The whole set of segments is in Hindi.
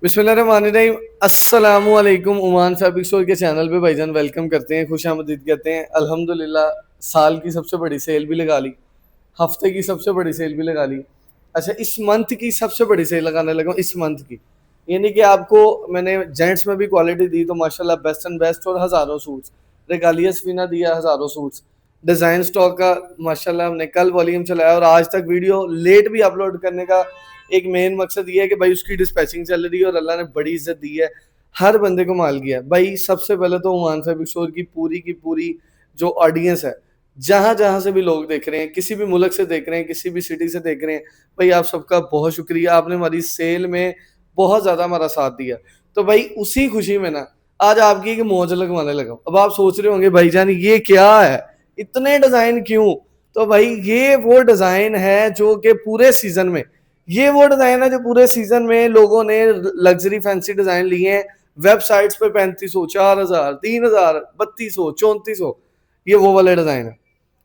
बिस्मिल्लाहिर्रहमानिर्रहीम। अस्सलामुअलैकुम। उमान फैब्रिक स्टोर के चैनल पे भाईजान वेलकम करते हैं, खुशामदीद कहते हैं। अल्हम्दुलिल्लाह साल की सबसे बड़ी सेल भी लगा ली, हफ्ते की सबसे बड़ी सेल भी लगा ली। अच्छा, इस मंथ की सबसे बड़ी सेल लगाने लगा हूँ, इस मंथ की। यानी कि आपको मैंने जेंट्स में भी क्वालिटी दी तो माशाल्लाह बेस्ट एंड बेस्ट, और हज़ारों सूट्स रेगालियस भी ना दिया, हज़ारों सूट्स डिज़ाइन स्टॉक का। माशाल्लाह हमने कल वॉल्यूम चलाया और आज तक वीडियो लेट भी अपलोड करने का एक मेन मकसद ये है कि भाई उसकी डिस्पैचिंग चल रही है और अल्लाह ने बड़ी इज्जत दी है, हर बंदे को माल किया भाई। सबसे पहले तो उमान फैब्रिक स्टोर की पूरी जो ऑडियंस है, जहाँ जहाँ से भी लोग देख रहे हैं, किसी भी मुल्क से देख रहे हैं, किसी भी सिटी से देख रहे हैं, भाई आप सबका बहुत शुक्रिया। आपने हमारी सेल में बहुत ज़्यादा हमारा साथ दिया। तो भाई उसी खुशी में ना आज आपकी एक मौज लगवाने लगा। अब आप सोच रहे होंगे भाईजान ये क्या है, इतने डिज़ाइन क्यों? तो भाई ये वो डिज़ाइन है जो कि पूरे सीजन में, ये वो डिज़ाइन है जो पूरे सीजन में लोगों ने लग्जरी फैंसी डिज़ाइन लिए हैं वेबसाइट्स पे 3500, 4000, 3000, 3200, 3400। ये वो वाले डिज़ाइन है,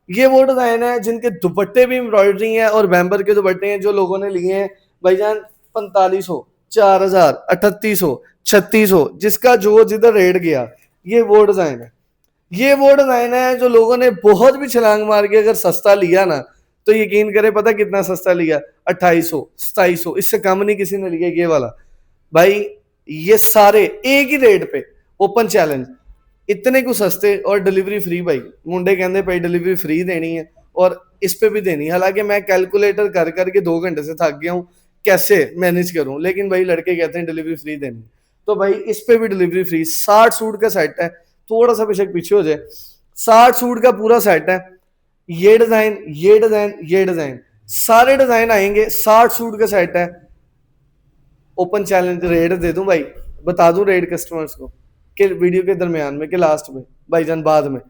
ये वो डिज़ाइन है जिनके दुपट्टे भी एम्ब्रॉयडरी हैं और बैम्बर के दुपट्टे हैं जो लोगों ने लिए हैं भाईजान 4500, 4000, 3800, 3600, जिसका जो जिधर रेट गया। ये वो डिज़ाइन है, ये वो डिज़ाइन है जो लोगों ने बहुत भी छलांग मार के अगर सस्ता लिया ना, तो यकीन करें पता कितना सस्ता लिया? 2800, 2700, इससे कम नहीं किसी ने लिया ये वाला। भाई ये सारे एक ही रेट पे, ओपन चैलेंज, इतने को सस्ते और डिलीवरी फ्री। भाई मुंडे कहते भाई डिलीवरी फ्री देनी है और इस पे भी देनी है। हालांकि मैं कैलकुलेटर कर करके 2 घंटे से थक गया हूँ कैसे मैनेज करूं, लेकिन भाई लड़के कहते हैं डिलीवरी फ्री देनी। तो भाई इस पे भी डिलीवरी फ्री। 60 सूट का सेट है, थोड़ा सा बेशक पीछे हो जाए, 60 सूट का पूरा सेट है। ये डिजाइन, ये डिजाइन, ये डिजाइन, सारे डिजाइन आएंगे। 60 सूट का सेट है, ओपन चैलेंज रेट दे दूं भाई, बता दूं रेट कस्टमर्स को कि वीडियो के दरमियान में, कि लास्ट में, भाईजान बाद में।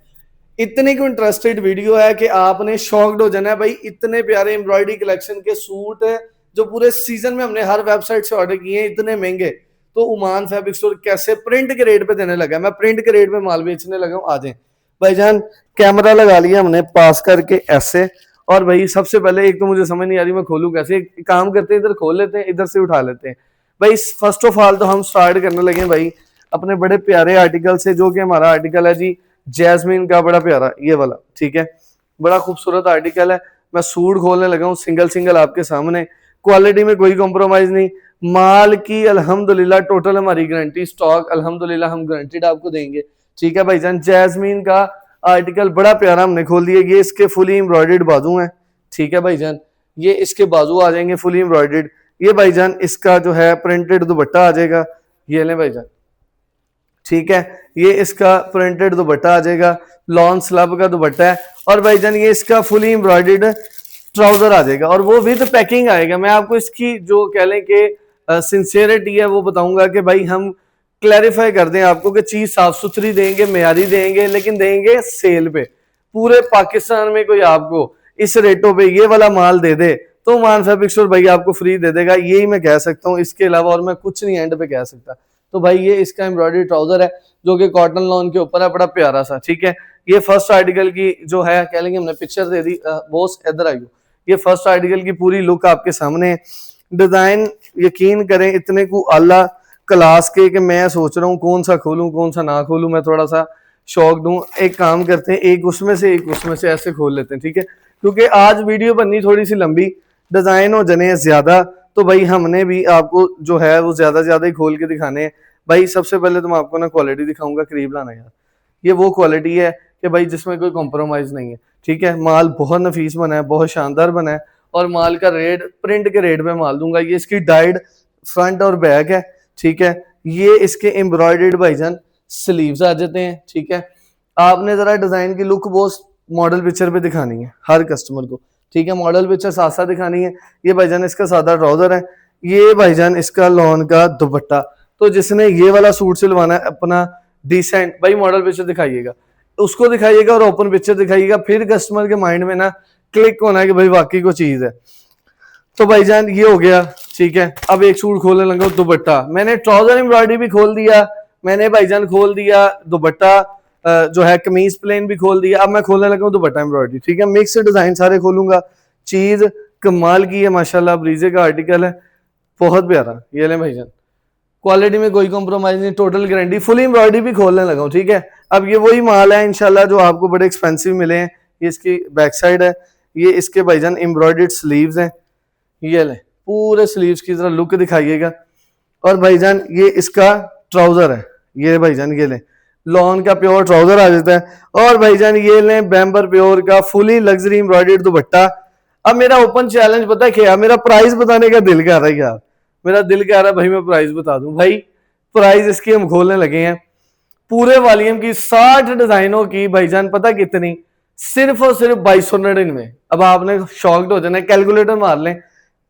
इतनी को इंटरेस्टेड वीडियो है कि आपने शॉक्ड हो जाना है। भाई इतने प्यारे एम्ब्रॉयडरी कलेक्शन के सूट है जो पूरे सीजन में हमने हर वेबसाइट से ऑर्डर किए हैं, इतने महंगे। तो उमान फैब्रिक स्टोर कैसे प्रिंट के रेट पे देने लगा, मैं प्रिंट के रेट पे माल बेचने लगा हूँ। आ जाए भाईजान, कैमरा लगा लिया हमने पास करके ऐसे। और भाई सबसे पहले एक तो मुझे समझ नहीं आ रही मैं खोलूं कैसे। काम करते हैं, इधर खोल लेते हैं, इधर से उठा लेते हैं। भाई फर्स्ट ऑफ ऑल तो हम स्टार्ट करने लगे भाई अपने बड़े प्यारे आर्टिकल से, जो कि हमारा आर्टिकल है जी जैस्मिन का, बड़ा प्यारा ये वाला, ठीक है, बड़ा खूबसूरत आर्टिकल है। मैं सूट खोलने लगा हूँ सिंगल सिंगल आपके सामने। क्वालिटी में कोई कॉम्प्रोमाइज नहीं, माल की अल्हम्दुलिल्लाह टोटल हमारी गारंटी, स्टॉक अल्हम्दुलिल्लाह हम गारंटीड आपको देंगे। ठीक है भाईजान, जैस्मिन का आर्टिकल बड़ा प्यारा हमने खोल दिया। ये इसके फुली एम्ब्रॉयडर्ड बाजू हैं, ठीक है भाईजान, ये इसके बाजू आ जाएंगे फुली एम्ब्रॉयडर्ड। ये भाईजान इसका जो है प्रिंटेड दुपट्टा आ जाएगा, ये ले भाईजान, ठीक है, ये इसका प्रिंटेड दुपट्टा आ जाएगा, लॉन स्लब का दुपट्टा है। और भाईजान ये इसका फुली एम्ब्रॉयडर्ड ट्राउजर आ जाएगा और वो विद पैकिंग आएगा। मैं आपको इसकी जो कह लें कि सिंसियरिटी है वो बताऊंगा कि भाई हम क्लैरिफाई कर दें आपको कि चीज साफ सुथरी देंगे, मेयारी देंगे, लेकिन देंगे सेल पे। पूरे पाकिस्तान में कोई आपको इस रेटों पे ये वाला माल दे दे तो मान फैब्रिक स्टोर भाई आपको फ्री दे देगा, यही मैं कह सकता हूँ। इसके अलावा और मैं कुछ नहीं एंड पे कह सकता। तो भाई ये इसका एम्ब्रॉयडरी ट्राउजर है जो कि कॉटन लॉन के ऊपर है, बड़ा प्यारा सा, ठीक है। ये फर्स्ट आर्टिकल की जो है कह लेंगे हमने पिक्चर दे दी, बॉस इधर आइयो। ये फर्स्ट आर्टिकल की पूरी लुक आपके सामने है। डिजाइन यकीन करें इतने को आला क्लास के कि मैं सोच रहा हूँ कौन सा खोलूं कौन सा ना खोलूं। मैं थोड़ा सा शौक दूं, एक काम करते हैं, एक उसमें से ऐसे खोल लेते हैं, ठीक है, क्योंकि आज वीडियो बननी थोड़ी सी लंबी, डिजाइन हो जाने ज्यादा, तो भाई हमने भी आपको जो है वो ज्यादा ही खोल के दिखाने हैं। भाई सबसे पहले तो मैं आपको ना क्वालिटी दिखाऊंगा, करीब लाना यार। ये वो क्वालिटी है कि भाई जिसमें कोई कॉम्प्रोमाइज नहीं है, ठीक है। माल बहुत नफीस बना है, बहुत शानदार बना है और माल का रेट प्रिंट के रेट पे माल दूंगा। ये इसकी डाइड फ्रंट और बैक है, ठीक है। ये इसके एम्ब्रॉयडर्ड भाईजान स्लीव्स आ जाते हैं, ठीक है। आपने जरा डिजाइन की लुक वो मॉडल पिक्चर पे दिखानी है हर कस्टमर को, ठीक है, मॉडल पिक्चर साथ साथ दिखानी है। ये भाईजान इसका सादा ट्राउजर है, ये भाईजान इसका लॉन का दुपट्टा। तो जिसने ये वाला सूट सिलवाना है अपना डिसेंट, भाई मॉडल पिक्चर दिखाइएगा, उसको दिखाइएगा और ओपन पिक्चर दिखाइएगा, फिर कस्टमर के माइंड में ना क्लिक होना है कि भाई वाकई को चीज है। तो भाईजान ये हो गया, ठीक है। अब एक सूट खोलने लगा दुपट्टा, मैंने ट्राउजर एम्ब्रॉयडरी भी खोल दिया, मैंने भाईजान खोल दिया दुपट्टा जो है कमीज प्लेन भी खोल दिया। अब मैं खोलने लगा हूँ दुपट्टा एम्ब्रॉयडरी, ठीक है, मिक्स डिजाइन सारे खोलूंगा। चीज कमाल की है माशाल्लाह, ब्रीजे का आर्टिकल है, बहुत प्यारा। ये ले भाईजान, क्वालिटी में कोई कॉम्प्रोमाइज नहीं, टोटल गारंटी, फुल एम्ब्रॉयडरी भी खोलने लगा हूँ, ठीक है। अब ये वही माल है इंशाल्लाह जो आपको बड़े एक्सपेंसिव मिले हैं। ये इसकी बैक साइड है, ये इसके भाईजान एम्ब्रॉयडर्ड स्लीव्स हैं, ये ले पूरे स्लीव्स की तरह लुक दिखाइएगा। और भाईजान ये इसका ट्राउजर है, ये भाईजान ये ले लॉन का प्योर ट्राउजर आ जाता है। और भाईजान ये ले बैम्बर प्योर का फुली लग्जरी एम्ब्रॉयडर्ड दुपट्टा। अब मेरा ओपन चैलेंज पता है क्या, मेरा प्राइस बताने का दिल कर रहा है यार, मेरा दिल कह रहा है भाई मैं प्राइस बता दूं। भाई प्राइस इसकी हम खोलने लगे हैं, पूरे वॉल्यूम की 60 डिजाइनों की भाईजान, पता कितनी, सिर्फ और सिर्फ 2299। अब आपने शॉक्ड हो जाना, कैलकुलेटर मार लें,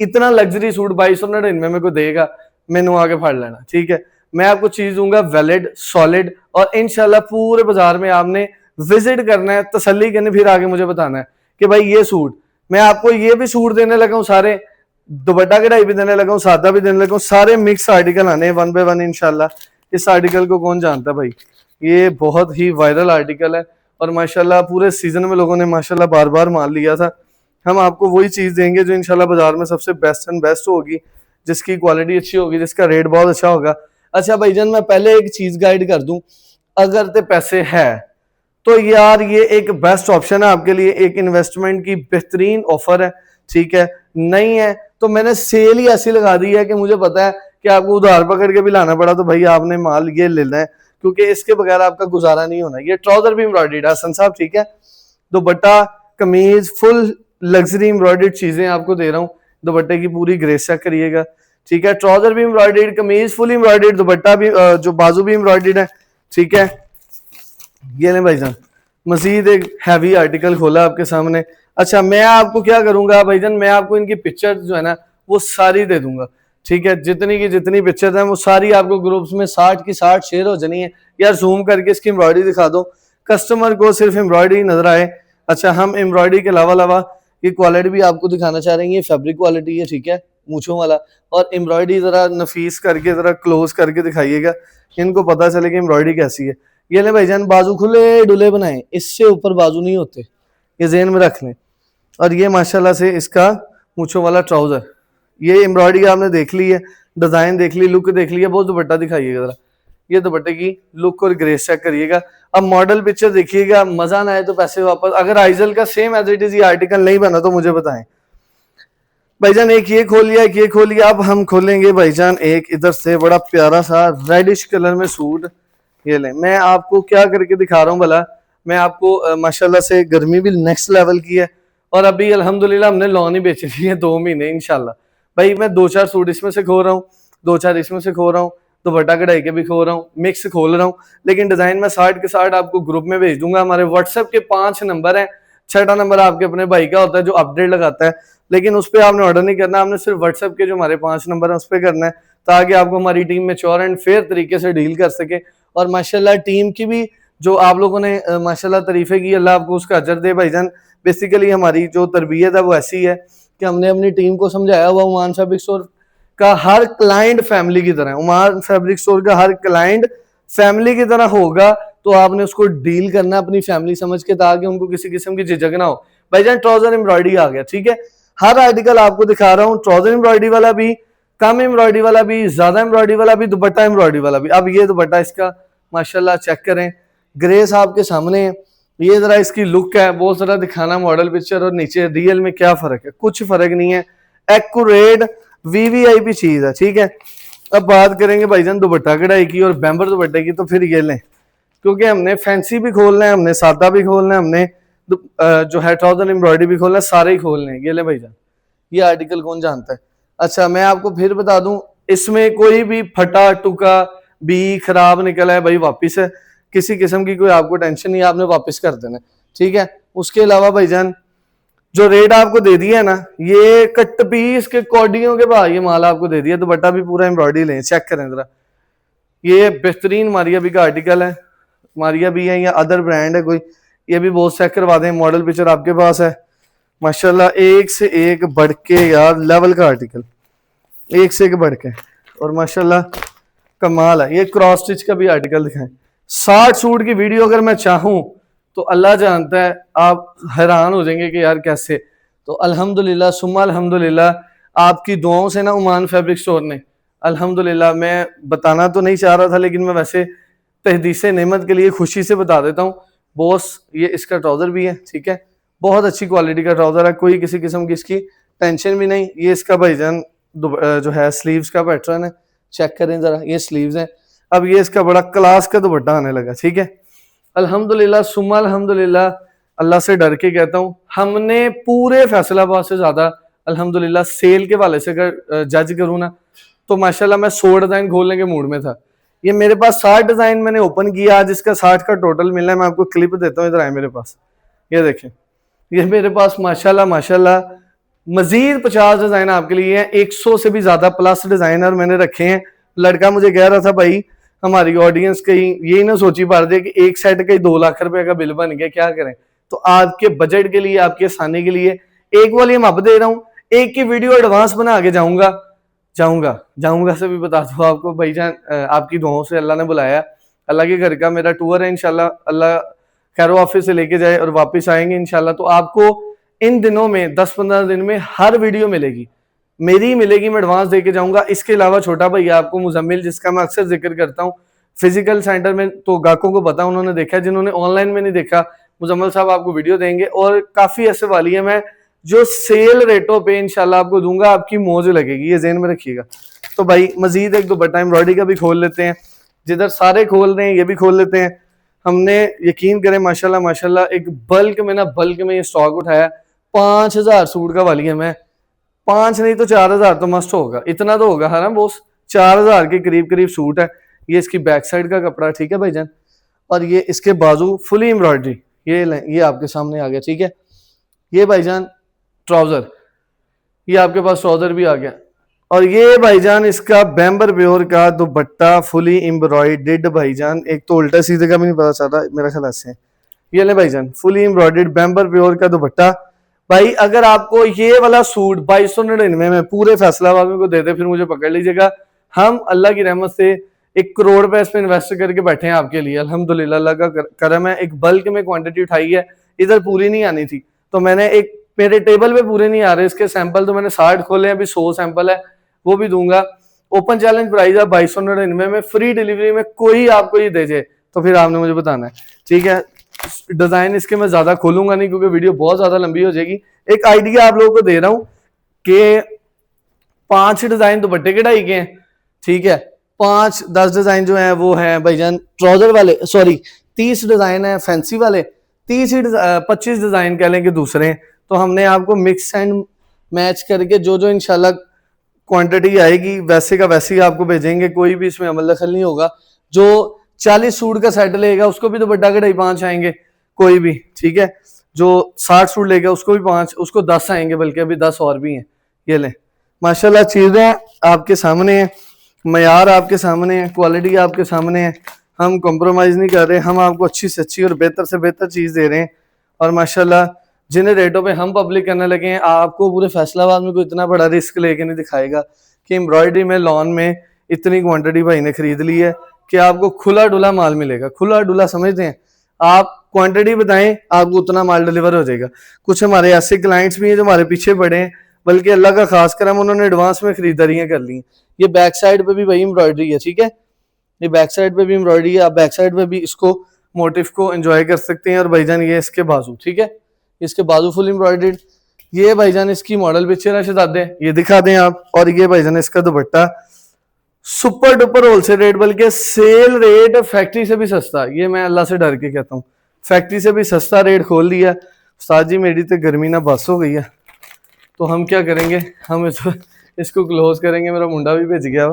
इतना लग्जरी सूट 2299 में कोई देगा, मैनू आके फाड़ लेना, ठीक है। मैं आपको चीज दूंगा वैलिड सॉलिड, और इंशाल्लाह पूरे बाजार में आपने विजिट करना है, तसल्ली करनी, फिर आगे मुझे बताना है कि भाई ये सूट, मैं आपको ये भी सूट देने लगा हूँ, सारे दुपट्टा कढ़ाई भी देने लगा हूँ, सादा भी देने लगा हूँ, सारे मिक्स आर्टिकल आने हैं 1 बाय 1 इंशाल्लाह। इस आर्टिकल को कौन जानता है भाई, ये बहुत ही वायरल आर्टिकल है, और माशाल्लाह पूरे सीजन में लोगों ने माशाल्लाह बार बार मान लिया था। हम आपको वही चीज देंगे जो इंशाल्लाह बाजार में सबसे बेस्ट एंड बेस्ट होगी, जिसकी क्वालिटी अच्छी होगी, जिसका रेट बहुत अच्छा होगा। अच्छा भाईजान मैं पहले एक चीज गाइड कर दूं, अगर ते पैसे है तो यार ये एक बेस्ट ऑप्शन है आपके लिए, एक इन्वेस्टमेंट की बेहतरीन ऑफर है, ठीक है। नहीं है तो मैंने सेल ही ऐसी लगा दी है कि मुझे पता है कि आपको उधार पकड़ के भी लाना पड़ा तो भाई आपने माल ये लेना है, क्योंकि इसके बगैर आपका गुजारा नहीं होना। ये ट्राउजर भी एम्ब्रॉयडर्ड है हसन साहब, ठीक है। दुपट्टा कमीज फुल लग्जरी एम्ब्रॉयडर्ड चीजें आपको दे रहा हूँ, दुपट्टे की पूरी ग्रेस चेक करिएगा, ठीक है। ट्राउजर भी एम्ब्रॉयडर्ड, कमीज फुल एम्ब्रॉयडर्ड, दुपट्टा भी जो बाजू भी एम्ब्रॉयडर्ड है, ठीक है। ये ले भाईजान मजीद एक हैवी आर्टिकल खोला आपके सामने। अच्छा मैं आपको क्या करूंगा भाईजान, मैं आपको इनकी पिक्चर जो है ना वो सारी दे दूंगा, ठीक है। जितनी की जितनी पिक्चर है वो सारी आपको ग्रुप्स में 60 की 60 शेयर हो जानी है। यार जूम करके इसकी एम्ब्रॉयडरी दिखा दो, कस्टमर को सिर्फ एम्ब्रॉयडरी नजर आए। अच्छा हम एम्ब्रॉयडरी के अलावा ये क्वालिटी भी आपको दिखाना चाह रहे हैं, ये फैब्रिक क्वालिटी है, ठीक है, मूछों वाला। और एम्ब्रॉयडरी जरा नफीस करके जरा क्लोज करके दिखाइएगा, इनको पता चले कि एम्ब्रॉयडरी कैसी है। ये ले भाईजान बाजू खुले डुले बनाए, इससे ऊपर बाजू नहीं होते, ये ज़हन में रख लें। और ये माशाल्लाह से इसका मूछों वाला ट्राउजर, ये एम्ब्रॉयडरी आपने देख ली है, डिजाइन देख ली, लुक देख ली है, बहुत दुपट्टा दिखाइएगा जरा, ये दुपट्टे की लुक और ग्रेस चेक करिएगा। अब मॉडल पिक्चर देखिएगा, मजा ना आए तो पैसे वापस। अगर आइजल का सेम एज इट इज ये आर्टिकल नहीं बना तो मुझे बताएं। भाईजान एक ये खोल लिया, एक ये खोल लिया, अब हम खोलेंगे भाईजान एक इधर से बड़ा प्यारा सा रेडिश कलर में सूट। ये ले मैं आपको क्या करके दिखा रहा हूँ भला, मैं आपको माशाल्लाह से गर्मी भी नेक्स्ट लेवल की है, और अभी अल्हम्दुलिल्लाह हमने लॉन ही बेची थी है 2 महीने इंशाल्लाह। भाई मैं 2-4 सूट इसमें से खो रहा हूँ, 2-4 इसमें से खो रहा हूँ, दुपट्टा कढ़ाई के भी खो रहा हूँ, मिक्स खोल रहा हूँ, लेकिन डिजाइन में 60 के 60 आपको ग्रुप में भेज दूंगा। हमारे व्हाट्सएप के 5 नंबर हैं, 6वां नंबर आपके अपने भाई का होता है जो अपडेट लगाता है, लेकिन उस पर आपने ऑर्डर नहीं करना, आपने सिर्फ व्हाट्सएप के जो हमारे 5 नंबर है उस पर करना है, ताकि आपको हमारी टीम में श्योर एंड फेयर तरीके से डील कर सके। और माशाल्लाह टीम की भी जो आप लोगों ने माशाल्लाह तारीफें की, अल्लाह आपको उसका अजर दे भाईजान। बेसिकली हमारी जो तरबियत है वो ऐसी है कि हमने अपनी टीम को समझाया हुआ उमान फैब्रिक स्टोर का हर क्लाइंट फैमिली की तरह, उमान फैब्रिक स्टोर का हर क्लाइंट फैमिली की तरह होगा, तो आपने उसको डील करना अपनी फैमिली समझ के, ताकि उनको किसी किस्म की झिझक ना हो। भाईजान ट्राउजर एम्ब्रॉयडरी आ गया, ठीक है, हर आर्टिकल आपको दिखा रहा हूँ, ट्राउजर एम्ब्रॉयडरी वाला भी, कम एम्ब्रॉयडरी वाला भी, ज्यादा एम्ब्रॉयडरी वाला भी, दुपट्टा एम्ब्रॉयडरी वाला भी। अब ये दुपट्टा इसका माशाल्लाह चेक करें, ग्रेस आपके सामने है, ये जरा इसकी लुक है, वो जरा दिखाना मॉडल पिक्चर और नीचे रियल में क्या फर्क है, कुछ फर्क नहीं है, एक्यूरेट वीवीआईपी चीज है, ठीक है। अब बात करेंगे भाईजान दुपट्टा कढ़ाई की और बैम्बर दुपट्टे की, तो फिर ये लें, क्योंकि हमने फैंसी भी खोलना है, हमने सादा भी खोलना है, हमने जो है ट्राउजर एम्ब्रॉयडरी भी खोलना है, सारे ही खोलने हैं। ये ले भाईजान, ये आर्टिकल कौन जानता है। अच्छा मैं आपको फिर बता दूं, इसमें कोई भी फटा टुका भी खराब निकला है भाई वापिस है, किसी किस्म की कोई आपको टेंशन नहीं, आपने वापस कर देना, ठीक है। उसके अलावा भाईजान जो रेट आपको दे दिया है ना, ये कट पीस के कोडियों के बाद ये माल आपको दे दिया, दुपट्टा भी पूरा एम्ब्रॉयडरी लें, चेक करें जरा, ये बेहतरीन मारिया भी का आर्टिकल है, मारिया भी है या अदर ब्रांड है कोई, ये भी बहुत चेक करवा दें, मॉडल पिक्चर आपके पास है माशाल्लाह, एक से एक बढ़ के यार लेवल का आर्टिकल, एक से एक बढ़ के, और माशाल्लाह कमाल है। ये क्रॉस स्टिच का भी आर्टिकल दिखाएं, 60 सूट की वीडियो अगर मैं चाहूं तो अल्लाह जानता है आप हैरान हो जाएंगे कि यार कैसे। तो अल्हम्दुलिल्लाह सुम्मा अल्हम्दुलिल्लाह आपकी दुआओं से ना उमान फैब्रिक स्टोर ने अल्हम्दुलिल्लाह। मैं बताना तो नहीं चाह रहा था, लेकिन मैं वैसे तहदीसे नेमत के लिए खुशी से बता देता हूँ। बॉस ये इसका ट्राउज़र भी है, ठीक है, बहुत अच्छी क्वालिटी का ट्राउज़र है, कोई किसी किस्म की इसकी टेंशन भी नहीं। ये इसका भाईजान जो है स्लीव्स का पैटर्न है, चेक करें ज़रा, ये स्लीव्स हैं। अब ये इसका बड़ा क्लास का दुपट्टा आने लगा, ठीक है। अल्हम्दुलिल्लाह सुम्मा अल्हम्दुलिल्लाह, अल्लाह से डर के कहता हूँ, हमने पूरे फैसलाबाद से ज़्यादा अल्हम्दुलिल्लाह सेल के वाले से अगर जज करूँ ना, तो माशाल्लाह मैं 100 डिज़ाइन खोलने के मूड में था। ये मेरे पास 60 डिज़ाइन मैंने ओपन किया, आज इसका 60 का टोटल मिला है। मैं आपको क्लिप देता हूँ, इधर आए मेरे पास, ये देखें, ये मेरे पास माशाल्लाह माशाल्लाह मजीद 50 डिज़ाइन आपके लिए हैं, 100 से भी ज़्यादा प्लस डिज़ाइनर मैंने रखे हैं। लड़का मुझे कह रहा था भाई हमारी ऑडियंस कहीं यही ना सोची पा रही है कि एक सेट का ही 2 लाख रुपए का बिल बन गया, क्या करें। तो आपके बजट के लिए, आपकी आसानी के लिए एक वॉल्यूम अब दे रहा हूँ, एक की वीडियो एडवांस बना के जाऊंगा से भी बता दो आपको भाईजान, आपकी दुआओं से अल्लाह ने बुलाया, अल्लाह के घर का मेरा टूर है इंशाल्लाह, अल्लाह खैरो ऑफिस से लेके जाए और वापस आएंगे इंशाल्लाह। तो आपको इन दिनों में 10-15 दिन में हर वीडियो मिलेगी, मेरी मिलेगी, मैं एडवांस देके जाऊंगा। इसके अलावा छोटा भैया आपको मुजम्मिल, जिसका मैं अक्सर जिक्र करता हूँ, फिजिकल सेंटर में तो गाहकों को पता, उन्होंने देखा, जिन्होंने ऑनलाइन में नहीं देखा, मुजम्मिल साहब आपको वीडियो देंगे। और काफी ऐसे वाली है मैं जो सेल रेटों पे इंशाल्लाह आपको दूंगा, आपकी मौज लगेगी, ये ज़हन में रखिएगा। तो भाई मजीद एक दुपट्टा एम्ब्रॉयडरी का भी खोल लेते हैं, जिधर सारे खोल रहे हैं ये भी खोल लेते हैं। हमने यकीन करें माशाल्लाह माशाल्लाह एक बल्क में ये स्टॉक उठाया, 5000 सूट का वाली है। मैं 5 नहीं तो 4000 तो मस्त होगा, इतना तो होगा है ना बॉस, 4000 के करीब करीब सूट है। ये इसकी बैक साइड का कपड़ा, ठीक है भाईजान, और ये इसके बाजू फुली एम्ब्रॉयडरी, ये आपके सामने आ गया, ठीक है। ये भाईजान ट्राउजर, ये आपके पास ट्राउजर भी आ गया, और ये भाईजान इसका बैम्बर प्योर का दुपट्टा फुली एम्ब्रॉयडर्ड भाईजान, एक तो उल्टा सीधे का भी नहीं पता चल रहा मेरा ख्याल से। ये ले भाईजान फुली एम्ब्रॉयडर्ड बैम्बर प्योर का दुपट्टा। भाई अगर आपको ये वाला सूट 2299 में पूरे फैसलाबाद में को दे दे, फिर मुझे पकड़ लीजिएगा। हम अल्लाह की रहमत से 1 करोड़ रुपए इस पे इन्वेस्ट करके बैठे हैं आपके लिए, अल्हम्दुलिल्लाह, अल्लाह का करम है। एक बल्क में क्वांटिटी उठाई है, इधर पूरी नहीं आनी थी, तो मैंने एक, मेरे टेबल पे पूरे नहीं आ रहे इसके सैंपल, तो मैंने 60 खोले हैं, अभी 100 सैंपल है, वो भी दूंगा। ओपन चैलेंज प्राइस है 2299 में, फ्री डिलीवरी में। कोई आपको ये दे जाए तो फिर आपने मुझे बताना है, ठीक है। डिजाइन इसके मैं ज्यादा खोलूंगा नहीं क्योंकि वीडियो बहुत ज्यादा लंबी हो जाएगी। एक आइडिया आप लोगों को दे रहा हूं कि 5 डिजाइन दुपट्टे कढ़ाई के हैं, ठीक है, 5-10 डिजाइन जो है वो है भाईजान ट्राउजर वाले, सॉरी 30 डिजाइन है फैंसी वाले, 25 डिजाइन कह लें कि दूसरे। तो हमने आपको मिक्स एंड मैच करके जो जो इंशाल्लाह क्वांटिटी आएगी वैसे का वैसे ही आपको भेजेंगे, कोई भी इसमें अमल दखल नहीं होगा। जो 40 सूट का सेट लेगा उसको भी दुपट्टा कढ़ाई 5 आएंगे, कोई भी, ठीक है। जो 60 सूट लेगा उसको भी 5, उसको 10 आएंगे, बल्कि अभी 10 और भी हैं। ये लें माशाल्लाह, चीजें आपके सामने है, मयार आपके सामने है, क्वालिटी आपके सामने है, हम कॉम्प्रोमाइज नहीं कर रहे, हम आपको अच्छी से अच्छी और बेहतर से बेहतर चीज दे रहे हैं। और माशाल्लाह जिन रेटों पे हम पब्लिक करने लगे हैं, आपको पूरे फैसलाबाद में कोई इतना बड़ा रिस्क लेके नहीं दिखाएगा कि एम्ब्रॉयडरी में लॉन में इतनी क्वांटिटी भाई ने खरीद ली है कि आपको खुला डुला माल मिलेगा। खुला डुला समझते हैं आप, क्वांटिटी बताएं आपको उतना माल डिलीवर हो जाएगा। कुछ हमारे ऐसे क्लाइंट्स भी हैं जो हमारे पीछे पड़े हैं, बल्कि अल्लाह का खास करम, उन्होंने एडवांस में खरीदारियां कर ली। ये बैक साइड पे भी भाई एम्ब्रॉयडरी है, ठीक है, ये बैक साइड पे भी एम्ब्रॉयडरी है, आप बैक साइड पे भी इसको मोटिव को एंजॉय कर सकते हैं। और भाईजान ये इसके बाजू, ठीक है, इसके बाजू फुल एम्ब्रॉयडर्ड। ये भाईजान इसकी मॉडल पिक्चर है शहजादे, ये दिखा दें आप। और ये भाईजान इसका दुपट्टा सुपर डुपर होलसेल रेट, बल्कि सेल रेट फैक्ट्री से भी सस्ता। ये मैं अल्लाह से डर के कहता हूँ, फैक्ट्री से भी सस्ता रेट खोल दिया। उस्ताद जी मेरी तो गर्मी ना बस हो गई है, तो हम क्या करेंगे, हम इसको क्लोज करेंगे। मेरा मुंडा भी भेज गया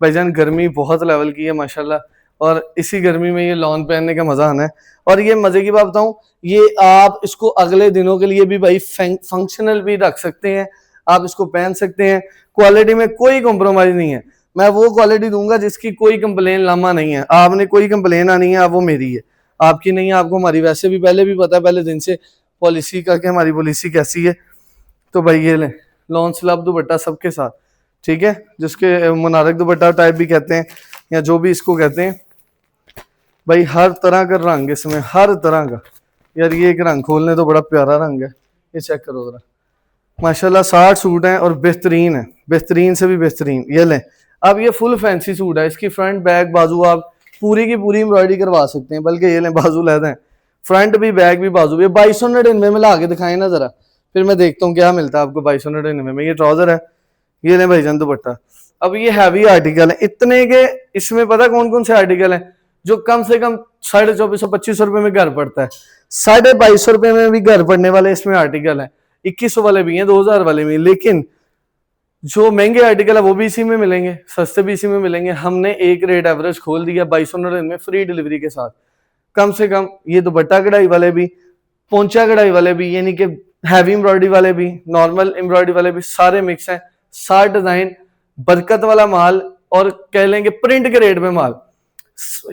भाईजान, गर्मी बहुत लेवल की है माशाल्लाह, और इसी गर्मी में ये लॉन पहनने का मजा आना है। और ये मजे की बात बताऊं, ये आप इसको अगले दिनों के लिए भी भाई फंक्शनल भी रख सकते हैं, आप इसको पहन सकते हैं। क्वालिटी में कोई कॉम्प्रोमाइज नहीं है, मैं वो क्वालिटी दूंगा जिसकी कोई कंप्लेन लामा नहीं है। आपने कोई कंप्लेन आनी है, वो मेरी है, आपकी नहीं है। आपको हमारी वैसे भी पहले भी पता है, पहले दिन से पॉलिसी का कि हमारी पॉलिसी कैसी है। तो भाई ये लें लॉन स्लब दुपट्टा सबके साथ, ठीक है, जिसके मुनारक दुपट्टा टाइप भी कहते हैं या जो भी इसको कहते हैं। भाई हर तरह का रंग इसमें, हर तरह का। यार ये एक रंग खोलने तो बड़ा प्यारा रंग है, ये चेक करो जरा माशाल्लाह। 60 सूट हैं और बेहतरीन है, बेहतरीन से भी बेहतरीन। ये लें अब ये फुल फैंसी सूट है, इसकी फ्रंट बैक बाजू आप पूरी की पूरी एम्ब्रॉयडरी करवा सकते हैं, बल्कि ये लें बाजू लेते हैं, फ्रंट भी बैक भी बाजू भी। 2299 में ला के दिखाएं ना जरा, फिर मैं देखता हूँ क्या मिलता है आपको 2299 में। ये ट्राउजर है, ये लें भाईजान दुपट्टा। अब ये हैवी आर्टिकल है इतने के, इसमें पता कौन कौन से आर्टिकल हैं जो कम से कम 2450-2500 रुपए में घर पड़ता है, 2250 रुपए में भी घर पड़ने वाले इसमें आर्टिकल है, 2100 वाले भी हैं, 2000 वाले भी। लेकिन जो महंगे आर्टिकल है वो भी इसी में मिलेंगे, सस्ते भी इसी में मिलेंगे। हमने एक रेट एवरेज खोल दिया 2299 में फ्री डिलीवरी के साथ। कम से कम ये दुपट्टा कढ़ाई वाले भी, पोंचा कढ़ाई वाले भी, यानी कि हैवी एम्ब्रॉयडरी वाले भी, नॉर्मल एम्ब्रॉयडरी वाले भी, सारे मिक्स हैं। 60 डिजाइन, बरकत वाला माल, और कह लेंगे प्रिंट के रेट में माल।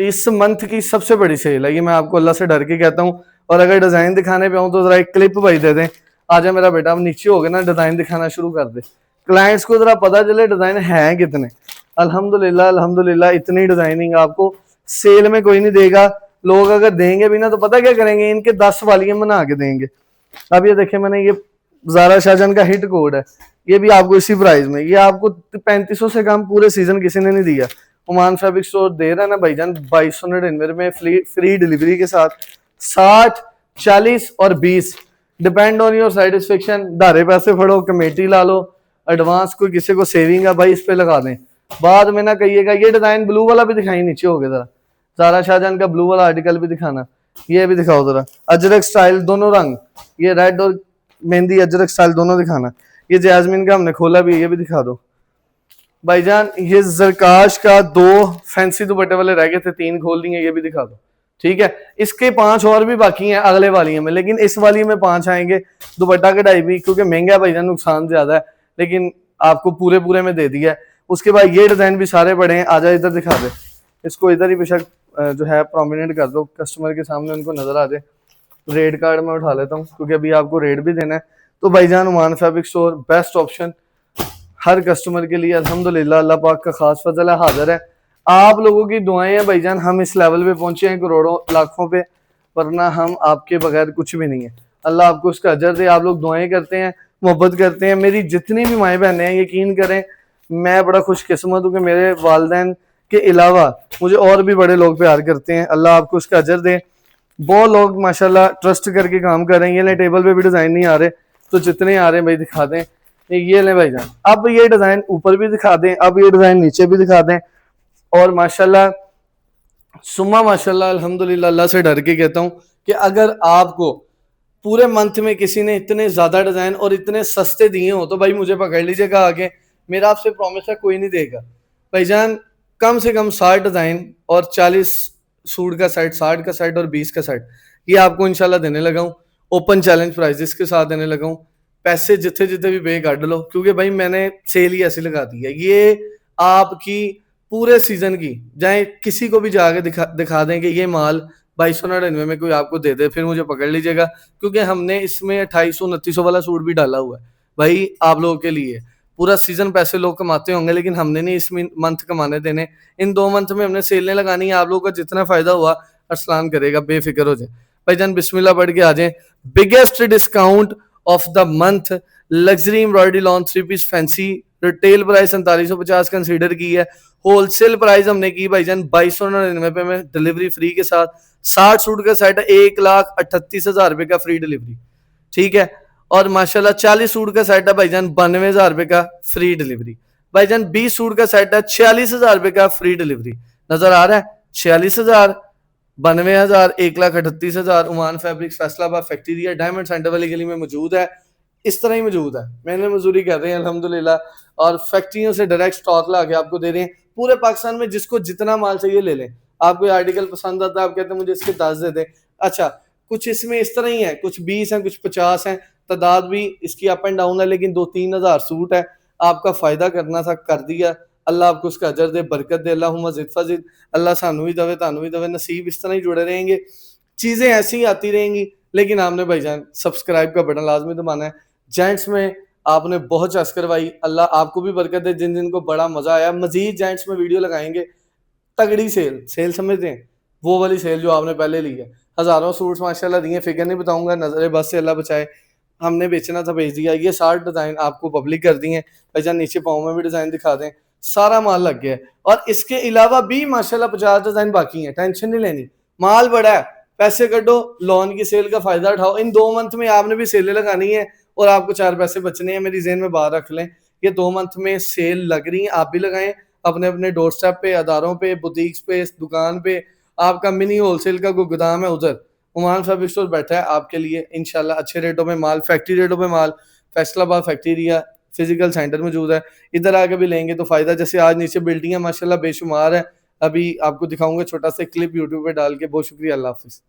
इस मंथ की सबसे बड़ी सेल है ये, मैं आपको अल्लाह से डर के कहता हूँ। और अगर डिजाइन दिखाने पे आऊँ तो जरा एक क्लिप भाई दे दें। आजा मेरा बेटा, अब नीचे हो गए ना, डिजाइन दिखाना शुरू कर दे, क्लाइंट्स को जरा पता चले डिजाइन है कितने। अल्हम्दुलिल्लाह अल्हम्दुलिल्लाह, इतनी डिजाइनिंग आपको सेल में कोई नहीं देगा। लोग अगर देंगे भी ना तो पता क्या करेंगे, इनके 10 वालियां बना के देंगे। अब ये देखे मैंने, ये ज़ारा शाहजहां का हिट कोड है, ये भी आपको इसी प्राइस में, ये आपको 3500 से कम पूरे सीजन किसी ने नहीं दिया। ओमान फैब्रिक स्टोर दे रहा है ना भाईजान 2299 में फ्री डिलीवरी के साथ। 60, 40 और 20 डिपेंड ऑन योर सेटिस्फेक्शन। धारे पैसे फड़ो, कमेटी ला लो, एडवांस कोई किसी को सेविंग है भाई इस पे लगा दें, बाद में ना कहिएगा। ये डिजाइन ब्लू वाला भी दिखाई, नीचे हो गया जरा, ज़ारा शाहजहां का ब्लू वाला आर्टिकल भी दिखाना, ये भी दिखाओ जरा। अजरक स्टाइल दोनों रंग, ये रेड और मेहंदी अजरक स्टाइल दोनों दिखाना। ये जैस्मिन का हमने खोला भी, ये भी दिखा दो भाईजान। ये जरकाश का 2 फैंसी दुपट्टे वाले रह गए थे, 3 खोल दिए, ये भी दिखा दो। ठीक है, इसके 5 और भी बाकी हैं अगले वाली में, लेकिन इस वाली में 5 आएंगे। दुपट्टा कढ़ाई भी, क्योंकि महंगा भाईजान, नुकसान ज्यादा है, लेकिन आपको पूरे पूरे में दे दिया है। उसके बाद ये डिजाइन भी सारे बड़े हैं, आजा इधर दिखा दे इसको, इधर ही बेशक जो है प्रोमिनेंट कर दो, कस्टमर के सामने उनको नजर आ जाए। रेट कार्ड में उठा लेता हूँ क्योंकि अभी आपको रेट भी देना है। तो भाईजान Oman fabric store best option हर कस्टमर के लिए, अल्हम्दुलिल्लाह अल्लाह पाक का खास फजल है, हाजिर है। आप लोगों की दुआएं हैं भाईजान, हम इस लेवल पे पहुंचे हैं, करोड़ों लाखों पे, वरना हम आपके बगैर कुछ भी नहीं है। अल्लाह आपको उसका अजर दे। आप लोग दुआएं करते हैं, मोहब्बत करते हैं। मेरी जितनी भी माएँ बहनें हैं, यकीन करें मैं बड़ा खुशकिस्मत हूँ कि मेरे वालिदैन के अलावा मुझे और भी बड़े लोग प्यार करते हैं। अल्लाह आपको उसका अजर दे। बहुत लोग माशाल्लाह ट्रस्ट करके काम कर रहे हैं। ये ले टेबल पे भी डिजाइन नहीं आ रहे, तो जितने आ रहे हैं भाई दिखा दें। ये ले भाईजान, अब ये डिजाइन ऊपर भी दिखा दें, अब ये डिजाइन नीचे भी दिखा दें। और माशाल्लाह सुम्मा माशाल्लाह अल्हम्दुलिल्लाह, अल्लाह से डर के कहता हूँ कि अगर आपको पूरे मंथ में किसी ने इतने ज्यादा डिजाइन और इतने सस्ते दिए हो तो भाई मुझे पकड़ लीजिएगा आगे, मेरा आपसे प्रॉमिस है कोई नहीं देगा भाईजान। कम से कम 60 डिजाइन और 40 सूट का सेट, 60 का सेट और 20 का सेट, ये आपको इंशाल्लाह देने लगा हूँ ओपन चैलेंज प्राइजेस के साथ देने लगा हूँ। पैसे जितने जितने भी पे काट लो, क्योंकि भाई मैंने सेल ही ऐसी लगा दी है। ये आपकी पूरे सीजन की, चाहे किसी को भी जाके दिखा दें कि ये माल 2299 में कोई आपको दे दे, फिर मुझे पकड़ लीजिएगा, क्योंकि हमने इसमें 2800-2900 वाला सूट भी डाला हुआ है भाई आप लोगों के लिए। पूरा सीजन पैसे लोग कमाते होंगे, लेकिन हमने नहीं इस मंथ कमाने देने। इन 2 मंथ में हमने सेलें लगानी है, आप लोगों का जितना फायदा हुआ अरसलान करेगा, बेफिक्र हो जाए भाईजान। बिस्मिल्लाह पढ़ के आ जाए। Biggest discount of the month, luxury embroidery lawn 3 piece fancy, retail price 4750 consider की है। होलसेल प्राइस हमने की भाईजान 2299 में डिलीवरी फ्री के साथ। 60 सूट का सेट है 1,38,000 रुपए का फ्री डिलीवरी, ठीक है। और माशाल्लाह 40 सूट का सेट है भाईजान 92,000 रुपए का फ्री डिलीवरी। भाईजान 20 सूट का सेट है 46,000 रुपए का फ्री डिलीवरी। नजर आ रहा है 46,000, 92,000, 1,38,000। Oman fabrics Faisalabad factory diamond centre वाली गली में मौजूद है, इस तरह ही मौजूद है। मैंने मजदूरी कर रहे हैं अल्हम्दुलिल्लाह, और फैक्ट्रियों से डायरेक्ट स्टॉक ला के आपको दे रहे हैं पूरे पाकिस्तान में। जिसको जितना माल चाहिए ले लें। आपको आर्टिकल पसंद आता है, आप कहते हैं मुझे इसके 10 दे दें, अच्छा कुछ इसमें इस तरह ही है, कुछ 20 हैं, कुछ 50 हैं, तादाद भी इसकी अप एंड डाउन है, लेकिन 2-3 हज़ार सूट है। आपका फायदा करना था, कर दिया। अल्लाह आपको उसका अजर दे, बरकत दे। अल्लाहुम्मा ज़िद फज़िद। अल्लाह सानू भी दवे, तानू भी दवे, नसीब इस तरह ही जुड़े रहेंगे, चीजें ऐसी ही आती रहेंगी। लेकिन आपने भाईजान सब्सक्राइब का बटन लाजमी दबाना है। जेंट्स में आपने बहुत चस करवाई, अल्लाह आपको भी बरकत दे। जिन जिनको बड़ा मजा आया, मजीद जेंट्स में वीडियो लगाएंगे। तगड़ी सेल समझते हैं, वो वाली सेल जो आपने पहले ली है। हजारों सूट्स माशाल्लाह दिए, फिगर नहीं बताऊंगा, नजरे बस से अल्लाह बचाए। हमने बेचना था, बेच दिया। ये 60 डिजाइन आपको पब्लिक कर दी है भाईजान। नीचे पाँव में भी डिजाइन दिखा दें। सारा माल लग गया है। और इसके अलावा भी माशाल्लाह 50 डिजाइन बाकी हैं, टेंशन नहीं लेनी, माल बड़ा है, पैसे कटो, लोन की सेल का फायदा उठाओ। इन 2 मंथ में आपने भी सेलें लगानी है और आपको 4 पैसे बचने हैं। मेरी जेहन में बात रख लें, ये 2 मंथ में सेल लग रही है, आप भी लगाएं अपने अपने डोर स्टेप पे, अदारों पे, बुटीक्स पे, दुकान पे, आपका मिनी होलसेल का कोई गोदाम है उधर, उमान फैब्रिक स्टोर बैठा है आपके लिए इंशाल्लाह अच्छे रेटों में माल, फैक्ट्री रेटों में माल। Faisalabad factory area physical centre मौजूद है, इधर आके भी लेंगे तो फायदा। जैसे आज नीचे बिल्डिंग है माशाल्लाह बेशुमार है, अभी आपको दिखाऊंगा छोटा सा क्लिप यूट्यूब पे डाल के। बहुत शुक्रिया, अल्लाह हाफिज़।